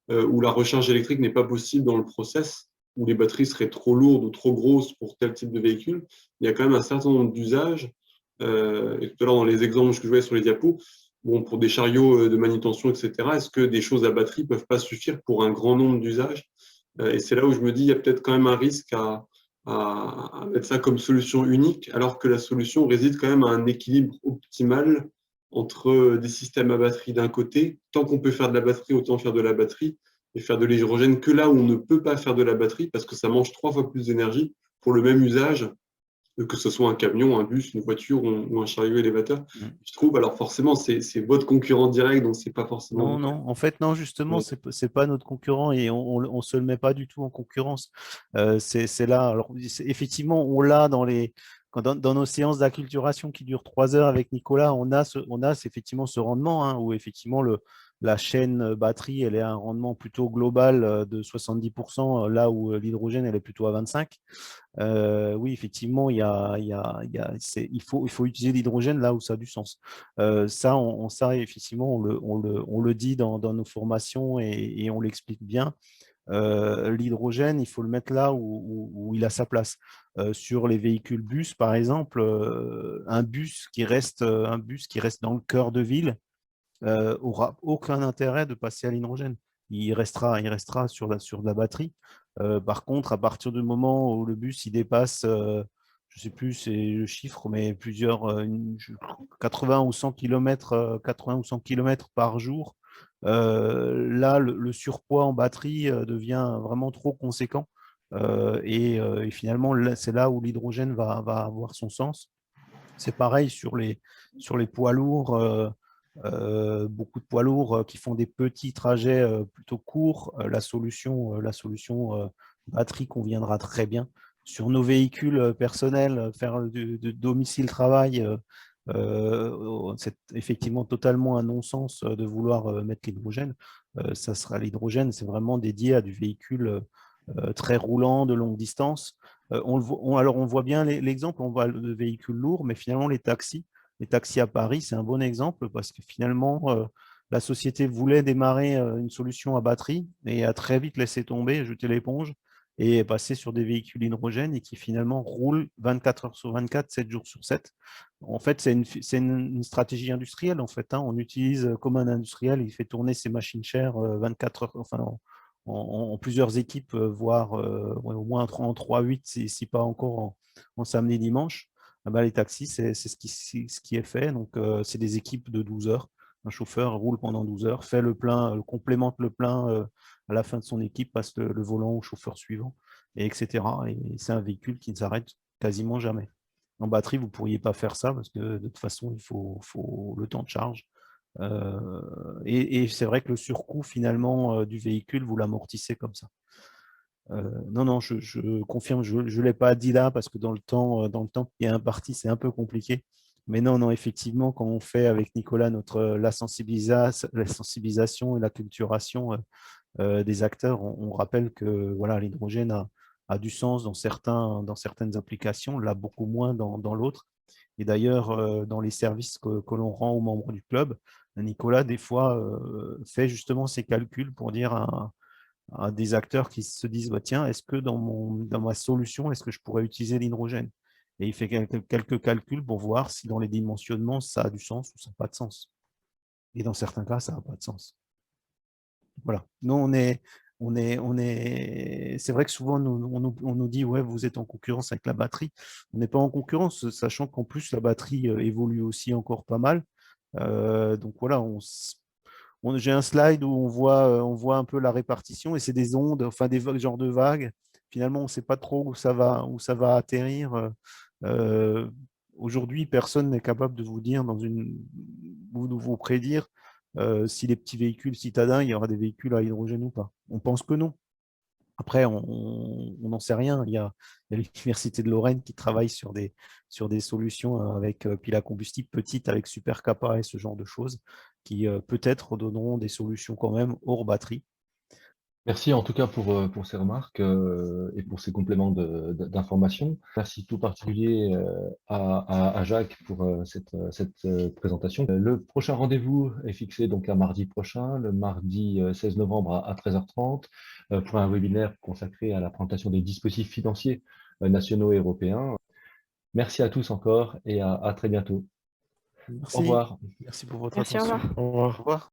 où la recharge électrique n'est pas possible dans le process, où les batteries seraient trop lourdes ou trop grosses pour tel type de véhicule. Il y a quand même un certain nombre d'usages. Et tout à l'heure, dans les exemples que je voyais sur les diapos, bon, pour des chariots de manutention, etc., est-ce que des choses à batterie ne peuvent pas suffire pour un grand nombre d'usages? Et c'est là où je me dis, il y a peut-être quand même un risque à mettre ça comme solution unique, alors que la solution réside quand même à un équilibre optimal entre des systèmes à batterie d'un côté, tant qu'on peut faire de la batterie, autant faire de la batterie, et faire de l'hydrogène que là où on ne peut pas faire de la batterie, parce que ça mange 3 fois plus d'énergie pour le même usage, que ce soit un camion, un bus, une voiture ou un chariot élévateur. Je trouve, alors forcément, c'est votre concurrent direct, donc c'est pas forcément... Non, en fait, non, justement, c'est pas notre concurrent et on se le met pas du tout en concurrence. C'est là, alors effectivement, on l'a dans nos séances d'acculturation qui durent 3 heures avec Nicolas, on a effectivement ce rendement, hein, où effectivement la chaîne batterie, elle est à un rendement plutôt global de 70%, là où l'hydrogène, elle est plutôt à 25%. Oui, effectivement, il faut utiliser l'hydrogène là où ça a du sens. Ça, effectivement, on le dit dans nos formations et on l'explique bien. L'hydrogène, il faut le mettre là où il a sa place. Sur les véhicules bus, par exemple, un bus qui reste dans le cœur de ville aura aucun intérêt de passer à l'hydrogène. Il restera sur la batterie. Par contre, à partir du moment où le bus il dépasse, je ne sais plus c'est le chiffre, mais 80 ou 100 km par jour, Là, le surpoids en batterie devient vraiment trop conséquent. Et finalement, c'est là où l'hydrogène va avoir son sens. C'est pareil sur les poids lourds. Beaucoup de poids lourds qui font des petits trajets plutôt courts. La solution batterie conviendra très bien. Sur nos véhicules personnels, faire de domicile-travail, c'est effectivement totalement un non-sens de vouloir mettre l'hydrogène. Ça sera l'hydrogène, c'est vraiment dédié à du véhicule très roulant de longue distance. Alors on voit bien l'exemple, on voit le véhicule lourd, mais finalement les taxis à Paris, c'est un bon exemple parce que finalement, la société voulait démarrer une solution à batterie et a très vite laissé tomber, jeté l'éponge et est passé sur des véhicules hydrogène et qui finalement roulent 24 heures sur 24, 7 jours sur 7. En fait, c'est une stratégie industrielle. En fait, hein. On utilise comme un industriel, il fait tourner ses machines chères 24 heures, enfin, en plusieurs équipes, voire au moins en 3-8, si pas encore en samedi, dimanche. Ah bah, les taxis, c'est ce qui est fait. Donc, c'est des équipes de 12 heures. Un chauffeur roule pendant 12 heures, fait le plein, complémente le plein à la fin de son équipe, passe le volant au chauffeur suivant, et etc. Et c'est un véhicule qui ne s'arrête quasiment jamais. En batterie, vous ne pourriez pas faire ça parce que de toute façon, il faut le temps de charge. Et c'est vrai que le surcoût finalement du véhicule, vous l'amortissez comme ça. Non, je confirme, je ne l'ai pas dit là parce que dans le temps qui est imparti, c'est un peu compliqué. Mais non, effectivement, quand on fait avec Nicolas la sensibilisation et la culturation des acteurs, on rappelle que voilà, l'hydrogène a du sens dans certaines applications, là beaucoup moins dans l'autre. Et d'ailleurs, dans les services que l'on rend aux membres du club, Nicolas, des fois, fait justement ces calculs pour dire à des acteurs qui se disent bah, tiens, est-ce que dans ma solution, est-ce que je pourrais utiliser l'hydrogène? Et il fait quelques calculs pour voir si dans les dimensionnements, ça a du sens ou ça n'a pas de sens. Et dans certains cas, ça n'a pas de sens. Voilà. Nous, c'est vrai que souvent, on nous dit, ouais, vous êtes en concurrence avec la batterie. On n'est pas en concurrence, sachant qu'en plus, la batterie évolue aussi encore pas mal. Donc voilà, j'ai un slide où on voit un peu la répartition et c'est des ondes, enfin des genres de vagues. Finalement, on ne sait pas trop où ça va atterrir. Aujourd'hui, personne n'est capable de vous dire ou de vous prédire si les petits véhicules citadins, il y aura des véhicules à hydrogène ou pas. On pense que non. Après, on n'en sait rien. Il y a l'Université de Lorraine qui travaille sur des solutions avec piles à combustible petites, avec super capa et ce genre de choses, qui peut-être donneront des solutions quand même hors batterie. Merci en tout cas pour ces remarques et pour ces compléments d'information. Merci tout particulier à Jacques pour cette présentation. Le prochain rendez-vous est fixé donc à mardi prochain, le mardi 16 novembre à 13h30, pour un webinaire consacré à la présentation des dispositifs financiers nationaux et européens. Merci à tous encore et à très bientôt. Merci. Au revoir. Merci pour votre Merci, au attention. revoir. Au revoir. Au revoir.